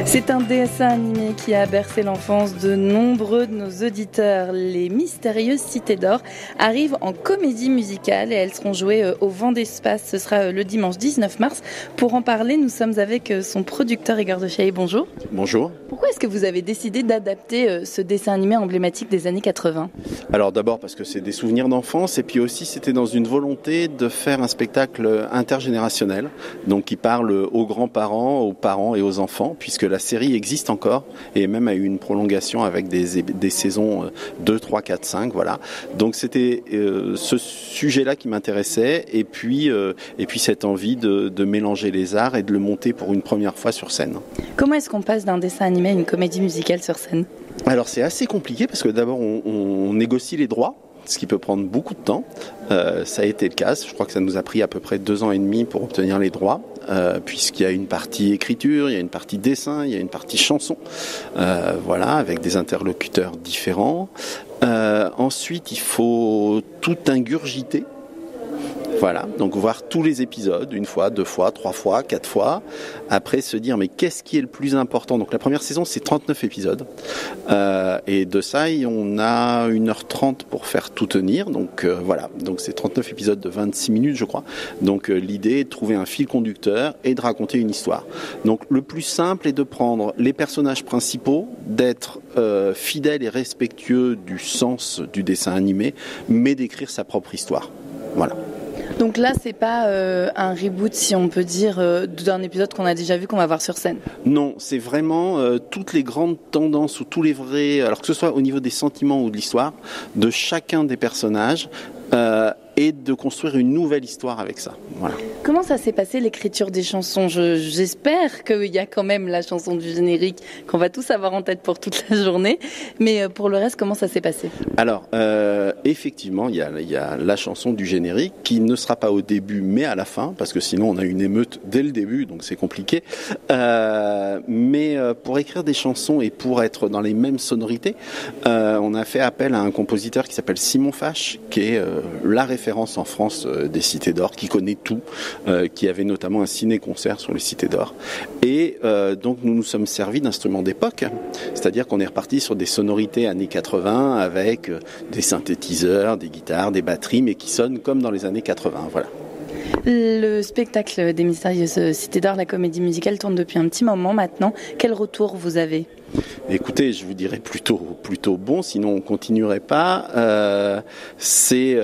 C'est un dessin animé qui a bercé l'enfance de nombreux de nos auditeurs. Les Mystérieuses Cités d'Or arrivent en comédie musicale et elles seront jouées au Vent d'Espace. Ce sera le dimanche 19 mars. Pour en parler, nous sommes avec son producteur Igor de Chailly. Bonjour. Bonjour. Pourquoi est-ce que vous avez décidé d'adapter ce dessin animé emblématique des années 80 ? Alors d'abord parce que c'est des souvenirs d'enfance et puis aussi c'était dans une volonté de faire un spectacle intergénérationnel, donc qui parle aux grands-parents, aux parents et aux enfants, puisque la série existe encore et même a eu une prolongation avec des saisons 2, 3, 4, 5, voilà. Donc c'était ce sujet-là qui m'intéressait et puis cette envie de mélanger les arts et de le monter pour une première fois sur scène. Comment est-ce qu'on passe d'un dessin animé à une comédie musicale sur scène ? Alors c'est assez compliqué parce que d'abord on négocie les droits, ce qui peut prendre beaucoup de temps. Ça a été le cas, je crois que ça nous a pris à peu près 2 ans et demi pour obtenir les droits, puisqu'il y a une partie écriture, il y a une partie dessin, il y a une partie chanson, voilà, avec des interlocuteurs différents. Ensuite, il faut tout ingurgiter. Voilà, donc voir tous les épisodes, 1 fois, 2 fois, 3 fois, 4 fois. Après se dire, mais qu'est-ce qui est le plus important ? Donc la première saison, c'est 39 épisodes. Et de ça, on a 1h30 pour faire tout tenir. Donc voilà, donc c'est 39 épisodes de 26 minutes, je crois. Donc l'idée est de trouver un fil conducteur et de raconter une histoire. Donc le plus simple est de prendre les personnages principaux, d'être fidèle et respectueux du sens du dessin animé, mais d'écrire sa propre histoire. Voilà. Donc là, c'est pas un reboot, si on peut dire, d'un épisode qu'on a déjà vu, qu'on va voir sur scène. Non, c'est vraiment toutes les grandes tendances ou tous les vrais, alors que ce soit au niveau des sentiments ou de l'histoire, de chacun des personnages, et de construire une nouvelle histoire avec ça. Voilà. Comment ça s'est passé l'écriture des chansons ? J'espère qu'il y a quand même la chanson du générique qu'on va tous avoir en tête pour toute la journée. Mais pour le reste, comment ça s'est passé ? Alors, effectivement, il y a la chanson du générique qui ne sera pas au début mais à la fin, parce que sinon on a une émeute dès le début, donc c'est compliqué. Mais pour écrire des chansons et pour être dans les mêmes sonorités, on a fait appel à un compositeur qui s'appelle Simon Fache, qui est la référence en France des Cités d'Or, qui connaît tout, qui avait notamment un ciné-concert sur les Cités d'Or. Et donc nous nous sommes servis d'instruments d'époque, c'est-à-dire qu'on est reparti sur des sonorités années 80 avec des synthétiseurs, des guitares, des batteries, mais qui sonnent comme dans les années 80. Voilà. Le spectacle des Mystérieuses Cités d'Or, la comédie musicale, tourne depuis un petit moment maintenant. Quel retour vous avez ? Écoutez, je vous dirais plutôt bon, sinon on continuerait pas. C'est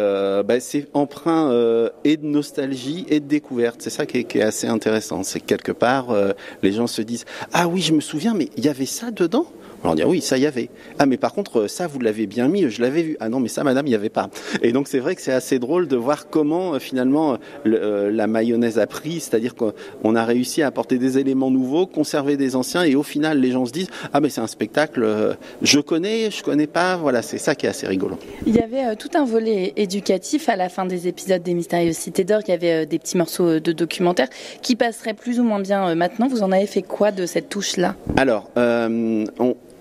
empreint et de nostalgie et de découverte. C'est ça qui est assez intéressant. C'est que quelque part, les gens se disent « Ah oui, je me souviens, mais il y avait ça dedans ?» Alors on dit oui, ça y avait. Ah mais par contre ça vous l'avez bien mis, je l'avais vu. Ah non mais ça madame il y avait pas. Et donc c'est vrai que c'est assez drôle de voir comment finalement la mayonnaise a pris, c'est-à-dire qu'on a réussi à apporter des éléments nouveaux, conserver des anciens et au final les gens se disent ah mais c'est un spectacle je connais pas. Voilà, c'est ça qui est assez rigolo. Il y avait tout un volet éducatif à la fin des épisodes des Mystérieuses Cités d'Or. Il y avait des petits morceaux de documentaires qui passeraient plus ou moins bien maintenant. Vous en avez fait quoi de cette touche-là ? Alors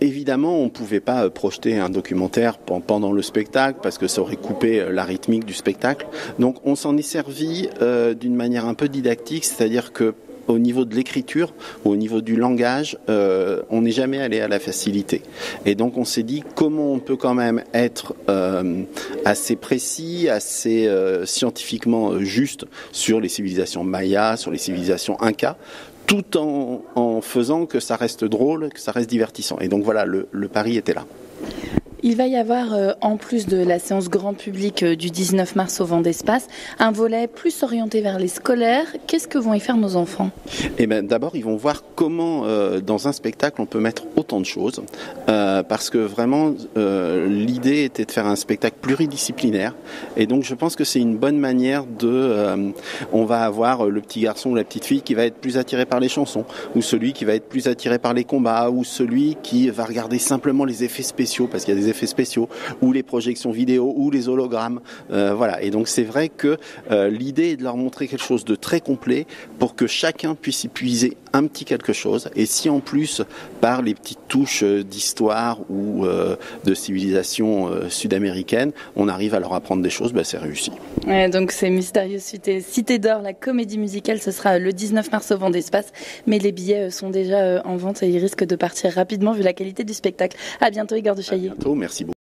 évidemment, on ne pouvait pas projeter un documentaire pendant le spectacle parce que ça aurait coupé la rythmique du spectacle. Donc on s'en est servi d'une manière un peu didactique, c'est-à-dire que au niveau de l'écriture, au niveau du langage, on n'est jamais allé à la facilité. Et donc on s'est dit comment on peut quand même être assez précis, assez scientifiquement juste sur les civilisations mayas, sur les civilisations incas, tout en faisant que ça reste drôle, que ça reste divertissant. Et donc voilà, le pari était là. Il va y avoir, en plus de la séance grand public du 19 mars au Vent d'Espace, un volet plus orienté vers les scolaires. Qu'est-ce que vont y faire nos enfants ? Eh bien, d'abord, ils vont voir comment, dans un spectacle, on peut mettre autant de choses. Parce que vraiment, l'idée était de faire un spectacle pluridisciplinaire. Et donc, je pense que c'est une bonne manière on va avoir le petit garçon ou la petite fille qui va être plus attiré par les chansons, ou celui qui va être plus attiré par les combats, ou celui qui va regarder simplement les effets spéciaux, parce qu'il y a des effets spéciaux, ou les projections vidéo, ou les hologrammes. Voilà. Et donc c'est vrai que l'idée est de leur montrer quelque chose de très complet pour que chacun puisse y puiser un petit quelque chose. Et si en plus, par les petites touches d'histoire ou de civilisation sud-américaine, on arrive à leur apprendre des choses, c'est réussi. Ouais, donc c'est Mystérieuse Cité d'Or, la comédie musicale, ce sera le 19 mars au Vendespace, mais les billets sont déjà en vente et ils risquent de partir rapidement vu la qualité du spectacle. À bientôt Igor de Chailly. À bientôt, merci beaucoup.